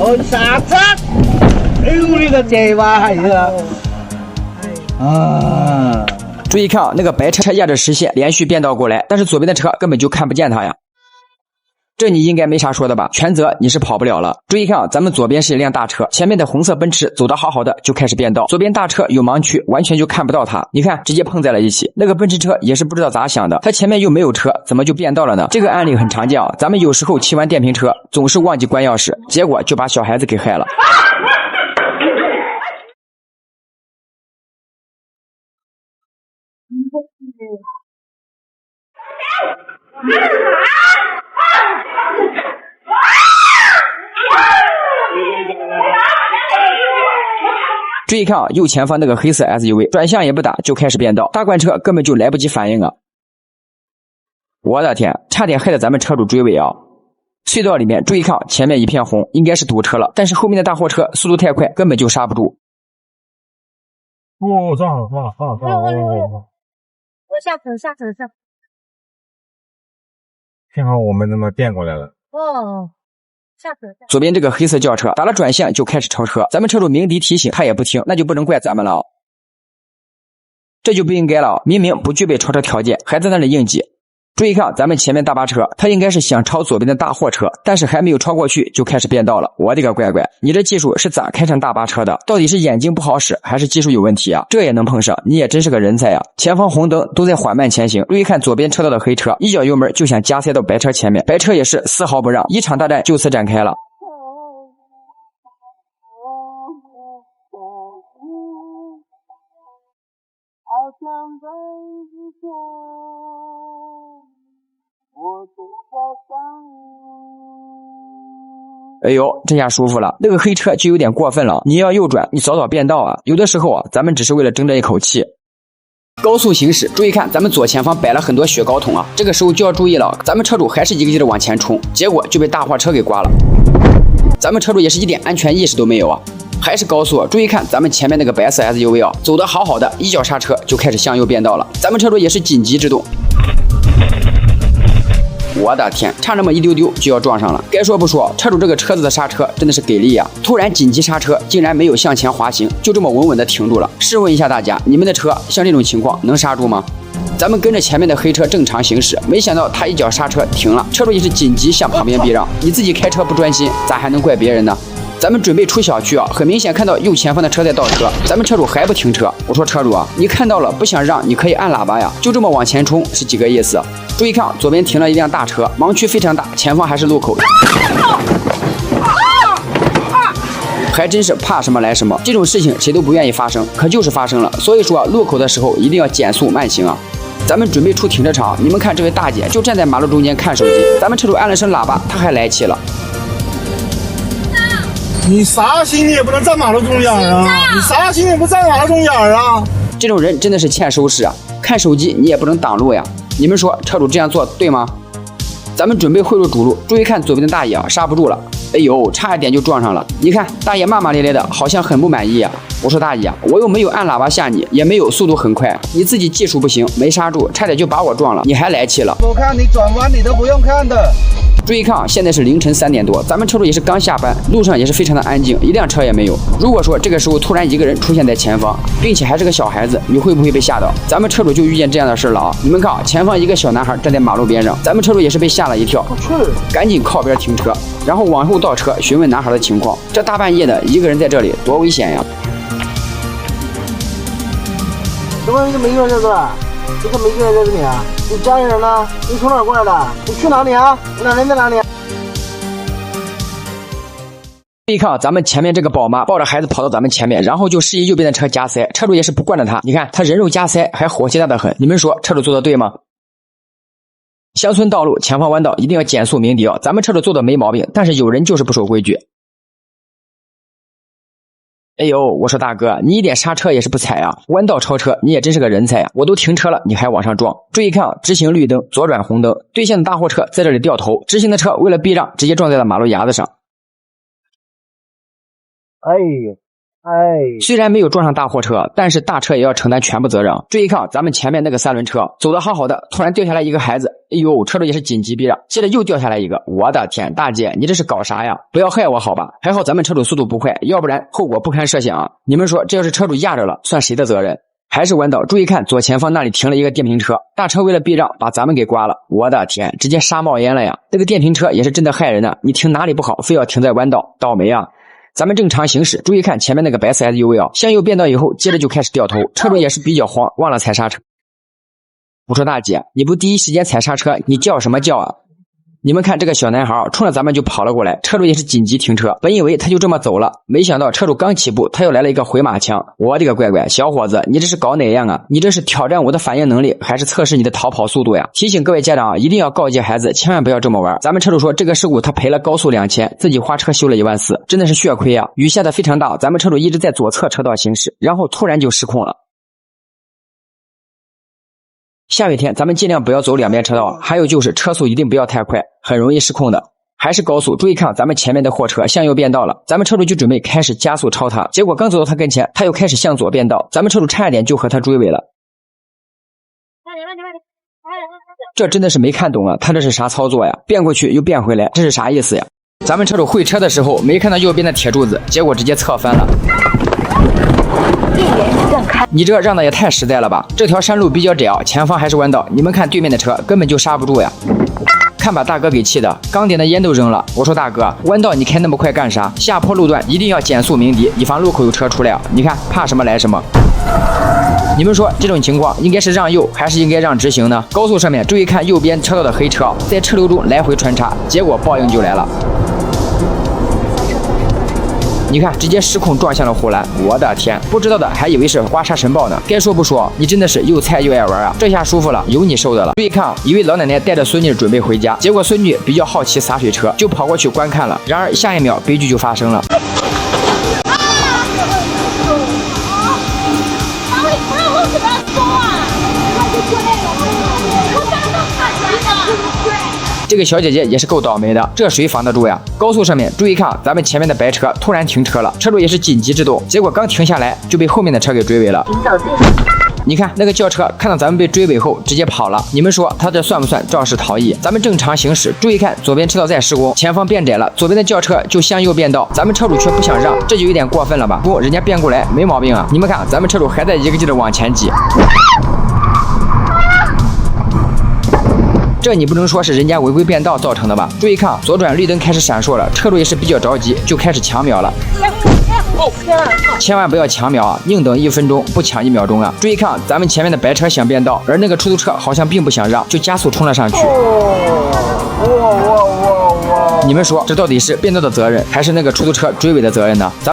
我刹车！哎呦，你个这娃孩子啊！注意看啊，那个白车压着实线连续变道过来，但是左边的车根本就看不见他呀。这你应该没啥说的吧？全责你是跑不了了。注意看啊，咱们左边是一辆大车，前面的红色奔驰走得好好的就开始变道，左边大车有盲区，完全就看不到它。你看，直接碰在了一起。那个奔驰车也是不知道咋想的，他前面又没有车，怎么就变道了呢？这个案例很常见啊，咱们有时候骑完电瓶车总是忘记关钥匙，结果就把小孩子给害了。注意看啊，右前方那个黑色 SUV 转向也不打就开始变道，大罐车根本就来不及反应啊！我的天，差点害得咱们车主追尾啊！隧道里面注意看，前面一片红，应该是堵车了，但是后面的大货车速度太快，根本就刹不住。我操！我下车。幸好我们他妈变过来了。哦。左边这个黑色轿车打了转向就开始超车，咱们车主鸣笛提醒他也不听，那就不能怪咱们了，这就不应该了，明明不具备超车条件还在那里硬挤。注意看咱们前面大巴车，他应该是想超左边的大货车，但是还没有超过去就开始变道了。我的个乖乖，你这技术是咋开成大巴车的？到底是眼睛不好使还是技术有问题啊？这也能碰上，你也真是个人才啊！前方红灯都在缓慢前行，注意看左边车道的黑车一脚油门就想加塞到白车前面，白车也是丝毫不让，一场大战就此展开了。哎呦，这下舒服了，那个黑车就有点过分了，你要右转你早早变道啊，有的时候啊咱们只是为了争这一口气。高速行驶，注意看咱们左前方摆了很多雪糕桶啊，这个时候就要注意了，咱们车主还是一个劲的往前冲，结果就被大货车给刮了。咱们车主也是一点安全意识都没有啊，还是高速，注意看咱们前面那个白色 SUV 啊，走得好好的，一脚刹车就开始向右变道了，咱们车主也是紧急制动。我的天，差那么一丢丢就要撞上了。该说不说，车主这个车子的刹车真的是给力呀！突然紧急刹车，竟然没有向前滑行，就这么稳稳的停住了。试问一下大家，你们的车像这种情况能刹住吗？咱们跟着前面的黑车正常行驶，没想到他一脚刹车停了，车主也是紧急向旁边避让。你自己开车不专心，咋还能怪别人呢？咱们准备出小区啊，很明显看到右前方的车在倒车，咱们车主还不停车。我说车主啊，你看到了不想让，你可以按喇叭呀，就这么往前冲是几个意思？注意看，左边停了一辆大车，盲区非常大，前方还是路口。还真是怕什么来什么，这种事情谁都不愿意发生，可就是发生了。所以说路口的时候一定要减速慢行啊。咱们准备出停车场，你们看这位大姐就站在马路中间看手机，咱们车主按了声喇叭，她还来气了。你啥心你也不能站马路中间啊！你啥心也不站马路中间啊！这种人真的是欠收拾啊！看手机你也不能挡路呀！你们说车主这样做对吗？咱们准备汇入主路，注意看左边的大爷啊，刹不住了，哎呦，差一点就撞上了。你看大爷骂骂咧咧的，好像很不满意啊。我说大爷，我又没有按喇叭吓你，也没有速度很快，你自己技术不行，没刹住，差点就把我撞了，你还来气了。我看你转弯你都不用看的。注意看啊，现在是凌晨3点多，咱们车主也是刚下班，路上也是非常的安静，一辆车也没有。如果说这个时候突然一个人出现在前方，并且还是个小孩子，你会不会被吓到？咱们车主就遇见这样的事了啊！你们看啊，前方一个小男孩站在马路边上，咱们车主也是被吓了一跳，赶紧靠边停车，然后往后倒车询问男孩的情况。这大半夜的一个人在这里，多危险呀！怎么你怎么一个人在这儿？你怎么一个人在这里啊？你家里人呢？你从哪儿过来的？你去哪里啊？你人在哪里？注意看啊，咱们前面这个宝妈抱着孩子跑到咱们前面，然后就示意右边的车加塞，车主也是不惯着他。你看他人肉加塞，还火气大的很。你们说车主做的对吗？乡村道路前方弯道一定要减速鸣笛啊！咱们车主做的没毛病，但是有人就是不守规矩。哎呦，我说大哥，你一点刹车也是不踩啊！弯道超车，你也真是个人才啊！我都停车了，你还往上撞。注意看啊，直行绿灯，左转红灯，对向的大货车在这里掉头，直行的车为了避让，直接撞在了马路牙子上。哎呦，虽然没有撞上大货车，但是大车也要承担全部责任。注意看，咱们前面那个三轮车走得好好的，突然掉下来一个孩子，哎呦，车主也是紧急避让，接着又掉下来一个，我的天，大姐，你这是搞啥呀？不要害我好吧？还好咱们车主速度不快，要不然后果不堪设想。你们说，这要是车主压着了，算谁的责任？还是弯道，注意看左前方那里停了一个电瓶车，大车为了避让把咱们给刮了，我的天，直接杀冒烟了呀！这个电瓶车也是真的害人呢，你停哪里不好，非要停在弯道，倒霉啊！咱们正常行驶，注意看前面那个白色 SUV 啊，向右变道以后，接着就开始掉头，车主也是比较慌，忘了踩刹车。我说大姐，你不第一时间踩刹车，你叫什么叫啊？你们看这个小男孩冲着咱们就跑了过来，车主也是紧急停车，本以为他就这么走了，没想到车主刚起步，他又来了一个回马枪。我的个乖乖，小伙子，你这是搞哪样啊？你这是挑战我的反应能力，还是测试你的逃跑速度呀？提醒各位家长啊，一定要告诫孩子，千万不要这么玩。咱们车主说这个事故他赔了高速2000，自己花车修了14000，真的是血亏啊！雨下的非常大，咱们车主一直在左侧车道行驶，然后突然就失控了。下雨天咱们尽量不要走两边车道，还有就是车速一定不要太快，很容易失控的。还是高速，注意看咱们前面的货车向右变道了，咱们车主就准备开始加速超他，结果刚走到他跟前，他又开始向左变道，咱们车主差一点就和他追尾了。这真的是没看懂啊，他这是啥操作呀？变过去又变回来，这是啥意思呀？咱们车主会车的时候没看到右边的铁柱子，结果直接侧翻了。你这让的也太实在了吧！这条山路比较窄啊，前方还是弯道，你们看对面的车根本就刹不住呀！看把大哥给气的，刚点的烟都扔了。我说大哥，弯道你开那么快干啥？下坡路段一定要减速鸣笛，以防路口有车出来啊！你看怕什么来什么。你们说这种情况应该是让右还是应该让直行呢？高速上面注意看右边车道的黑车在车流中来回穿插，结果报应就来了。你看，直接失控撞向了护栏，我的天！不知道的还以为是刮痧神报呢。该说不说，你真的是又菜又爱玩啊！这下舒服了，有你受的了。注意看，一位老奶奶带着孙女准备回家，结果孙女比较好奇洒水车，就跑过去观看了。然而下一秒悲剧就发生了。这个小姐姐也是够倒霉的，这谁防得住呀？高速上面注意看，咱们前面的白车突然停车了，车主也是紧急制动，结果刚停下来就被后面的车给追尾了。你看那个轿车看到咱们被追尾后直接跑了，你们说他这算不算肇事逃逸？咱们正常行驶，注意看左边车道在施工，前方变窄了，左边的轿车就向右变道，咱们车主却不想让，这就有点过分了吧？不，人家变过来没毛病啊！你们看咱们车主还在一个劲的往前挤。这你不能说是人家违规变道造成的吧？注意看，左转绿灯开始闪烁了，车主也是比较着急，就开始抢秒了。千万不要抢秒啊，宁等1分钟，不抢1秒钟啊！注意看，咱们前面的白车想变道，而那个出租车好像并不想让，就加速冲了上去。你们说这到底是变道的责任，还是那个出租车追尾的责任呢？